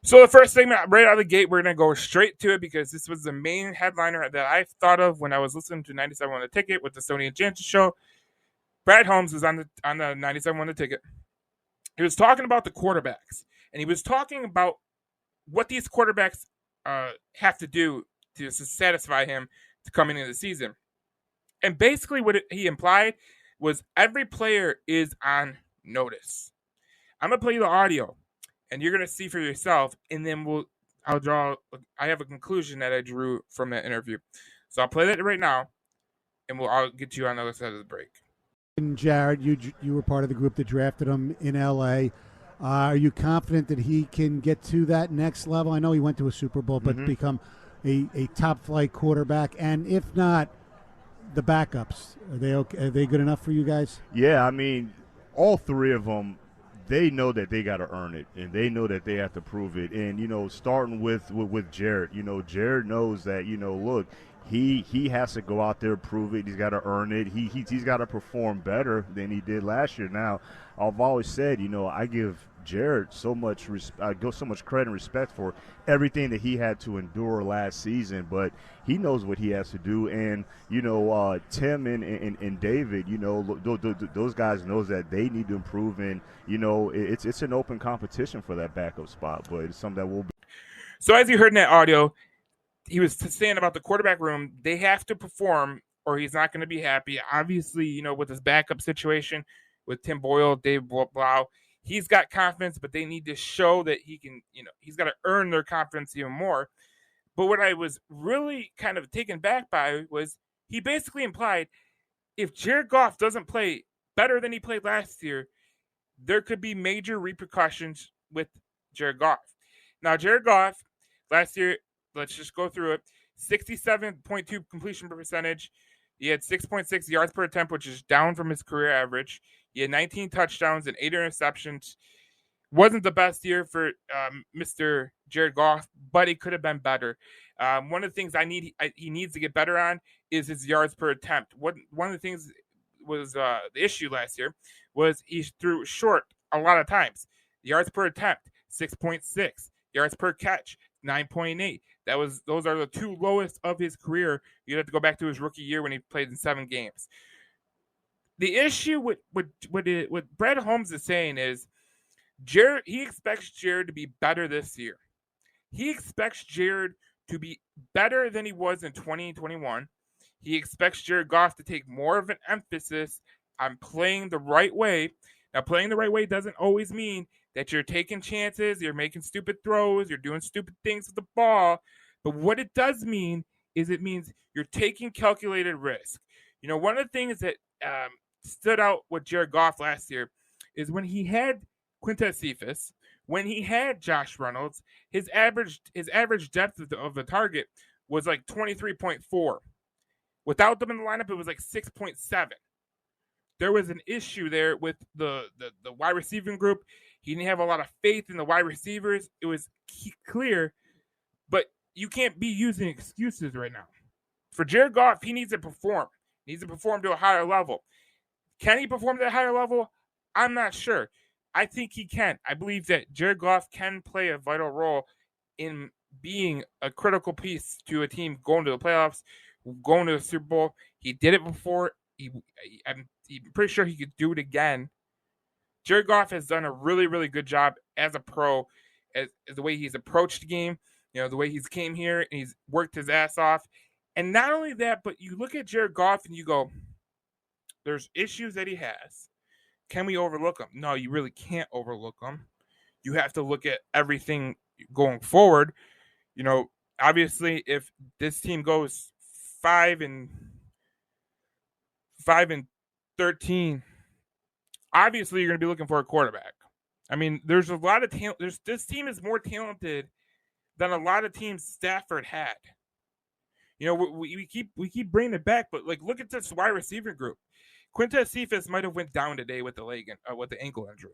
So the first thing, right out of the gate, we're going to go straight to it because this was the main headliner that I thought of when I was listening to 97 on the Ticket with the Sony and Jansen show. Brad Holmes was on the 97 on the Ticket. He was talking about the quarterbacks, and he was talking about what these quarterbacks have to do to satisfy him to come into the season. And basically what he implied was every player is on notice. I'm going to play you the audio, and you're going to see for yourself, and then I have a conclusion that I drew from that interview. So I'll play that right now, and I'll get to you on the other side of the break. And Jared, you were part of the group that drafted him in L.A. Are you confident that he can get to that next level? I know he went to a Super Bowl, but become a top-flight quarterback. And if not, the backups, are they okay? Are they good enough for you guys? Yeah, I mean, all three of them, they know that they got to earn it, and they know that they have to prove it. And, starting with Jared, Jared knows that, look, he has to go out there, prove it. He's got to earn it. He's got to perform better than he did last year. Now, I've always said, I give Jared so much credit and respect for everything that he had to endure last season, but he knows what he has to do. And Tim and David, those guys knows that they need to improve, and it's an open competition for that backup spot, but it's something that will be. So as you heard in that audio, he was saying about the quarterback room, they have to perform or he's not going to be happy. Obviously, with his backup situation with Tim Boyle, Dave Blau, he's got confidence, but they need to show that he can, he's got to earn their confidence even more. But what I was really kind of taken back by was he basically implied if Jared Goff doesn't play better than he played last year, there could be major repercussions with Jared Goff. Now, Jared Goff, last year, let's just go through it, 67.2 completion percentage. He had 6.6 yards per attempt, which is down from his career average. He had 19 touchdowns and 8 interceptions. Wasn't the best year for Mr. Jared Goff, but it could have been better. One of the things he needs to get better on is his yards per attempt. One of the things was the issue last year was he threw short a lot of times. Yards per attempt, 6.6. Yards per catch, 9.8. Those are the two lowest of his career. You'd have to go back to his rookie year when he played in 7 games. The issue with Brad Holmes is saying is he expects Jared to be better this year. He expects Jared to be better than he was in 2021. He expects Jared Goff to take more of an emphasis on playing the right way. Now, playing the right way doesn't always mean that you're taking chances, you're making stupid throws, you're doing stupid things with the ball. But what it does mean is it means you're taking calculated risk. One of the things that stood out with Jared Goff last year is when he had Quintez Cephas, when he had Josh Reynolds, his average depth of the target was like 23.4. Without them in the lineup, it was like 6.7. There was an issue there with the wide receiving group. He didn't have a lot of faith in the wide receivers. It was clear, but you can't be using excuses right now. For Jared Goff, he needs to perform. He needs to perform to a higher level. Can he perform to a higher level? I'm not sure. I think he can. I believe that Jared Goff can play a vital role in being a critical piece to a team going to the playoffs, going to the Super Bowl. He did it before. I'm pretty sure he could do it again. Jared Goff has done a really, really good job as a pro, as the way he's approached the game, the way he's came here and he's worked his ass off. And not only that, but you look at Jared Goff and you go, there's issues that he has. Can we overlook them? No, you really can't overlook them. You have to look at everything going forward. Obviously, if this team goes 5-13, obviously you're going to be looking for a quarterback. I mean, there's a lot of talent. This team is more talented than a lot of teams Stafford had. We keep bringing it back, but look at this wide receiver group. Quintez Cephas might have went down today with the ankle injury.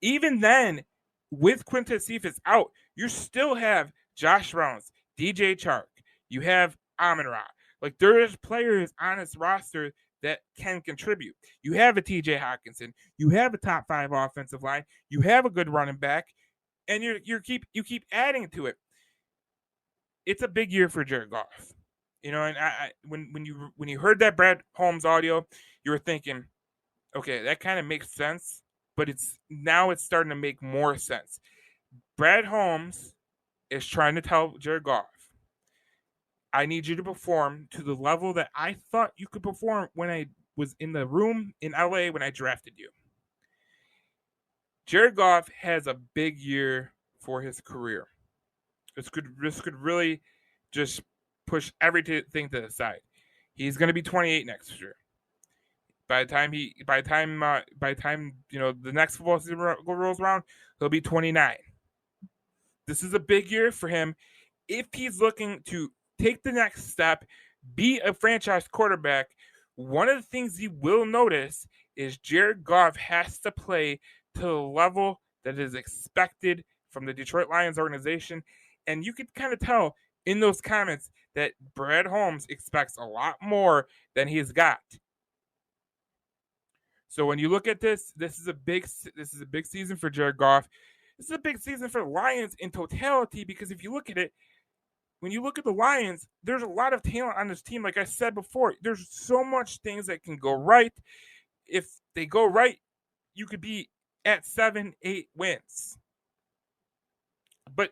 Even then, with Quintez Cephas out, you still have Josh Reynolds, DJ Chark. You have Amon-Ra. There's players on this roster that can contribute. You have a TJ Hawkinson. You have a top 5 offensive line. You have a good running back. and you keep adding to it. It's a big year for Jared Goff. And when you heard that Brad Holmes audio, you were thinking, okay, that kind of makes sense, but it's starting to make more sense. Brad Holmes is trying to tell Jared Goff, I need you to perform to the level that I thought you could perform when I was in the room in LA when I drafted you. Jared Goff has a big year for his career. This could really just push everything to the side. He's going to be 28 next year. By the time the next football season rolls around, he'll be 29. This is a big year for him if he's looking to take the next step, be a franchise quarterback. One of the things you will notice is Jared Goff has to play to the level that is expected from the Detroit Lions organization. And you can kind of tell in those comments that Brad Holmes expects a lot more than he's got. So when you look at this is a big season for Jared Goff. This is a big season for the Lions in totality, because if you look at it, when you look at the Lions, there's a lot of talent on this team. Like I said before, there's so much things that can go right. If they go right, you could be at 7-8 wins. But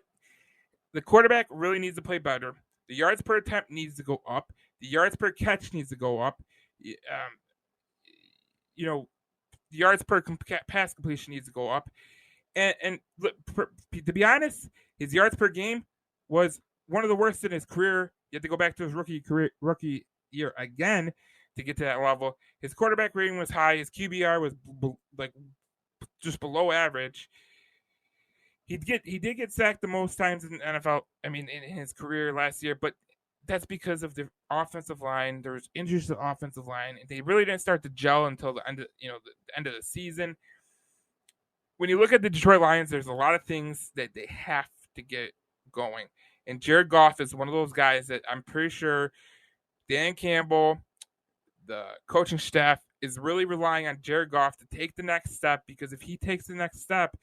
the quarterback really needs to play better. The yards per attempt needs to go up. The yards per catch needs to go up. The yards per pass completion needs to go up. And to be honest, his yards per game was one of the worst in his career. You have to go back to his rookie year again to get to that level. His quarterback rating was high. His QBR was just below average. He did get sacked the most times in the NFL. I mean, in his career last year, but that's because of the offensive line. There was injuries to the offensive line, and they really didn't start to gel until the end of the season. When you look at the Detroit Lions, there's a lot of things that they have to get going, and Jared Goff is one of those guys that I'm pretty sure Dan Campbell, the coaching staff, is really relying on Jared Goff to take the next step, because if he takes the next step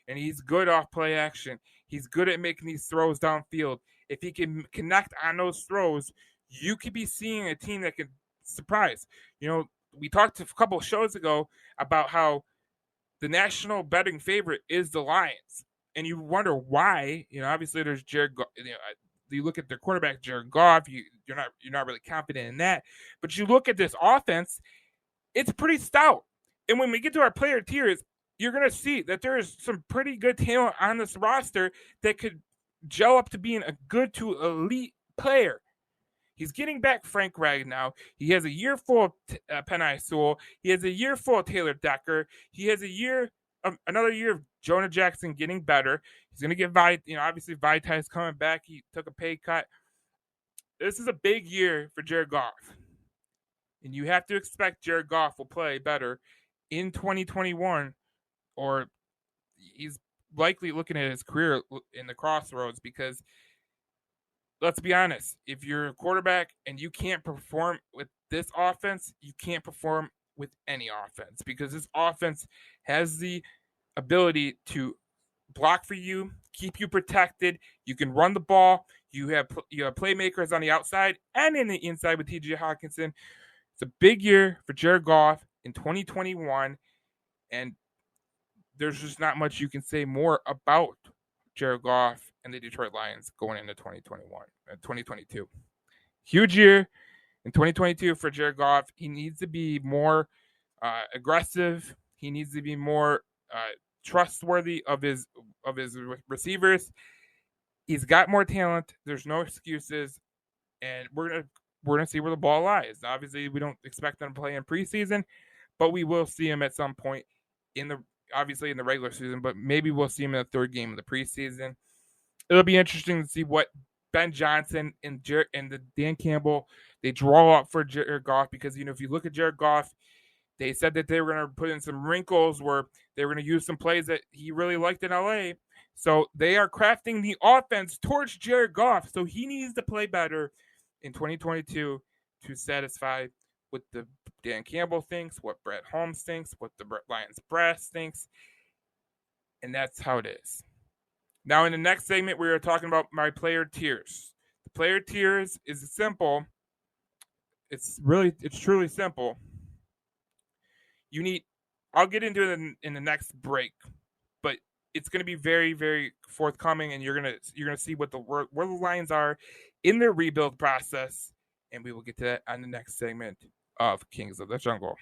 and he's good off play action, he's good at making these throws downfield, if he can connect on those throws, you could be seeing a team that could surprise. We talked a couple of shows ago about how the national betting favorite is the Lions, and you wonder why. Obviously there's Jared Goff. You look at their quarterback, Jared Goff. You're not really confident in that, but you look at this offense, it's pretty stout. And when we get to our player tiers, you're going to see that there is some pretty good talent on this roster that could gel up to being a good to elite player. He's getting back Frank Reich now. He has a year full of Penei Sewell. He has a year full of Taylor Decker. He has another year of Jonah Jackson getting better. He's going to get obviously Vita's coming back. He took a pay cut. This is a big year for Jared Goff. And you have to expect Jared Goff will play better in 2021, or he's likely looking at his career in the crossroads, because let's be honest, if you're a quarterback and you can't perform with this offense, you can't perform with any offense, because this offense has the ability to block for you, keep you protected. You can run the ball. You have playmakers on the outside and in the inside with T.J. Hawkinson. It's a big year for Jared Goff in 2021, and there's just not much you can say more about Jared Goff and the Detroit Lions going into 2022. Huge year in 2022 for Jared Goff. He needs to be more aggressive. He needs to be more trustworthy of his receivers. He's got more talent. There's no excuses, and we're gonna see where the ball lies. Obviously, we don't expect them to play in preseason, but we will see him at some point in the regular season. But maybe we'll see him in the third game of the preseason. It'll be interesting to see what Ben Johnson and the Dan Campbell they draw up for Jared Goff, because if you look at Jared Goff, they said that they were going to put in some wrinkles where they were going to use some plays that he really liked in LA. So they are crafting the offense towards Jared Goff. So he needs to play better in 2022 to satisfy what the Dan Campbell thinks, what Brett Holmes thinks, what the Lions brass thinks. And that's how it is. Now, in the next segment, we are talking about my player tiers. The player tiers is simple. It's truly simple. I'll get into it in the next break, but it's going to be very, very forthcoming, and you're gonna see where the Lions are in their rebuild process, and we will get to that on the next segment of Kings of the Jungle.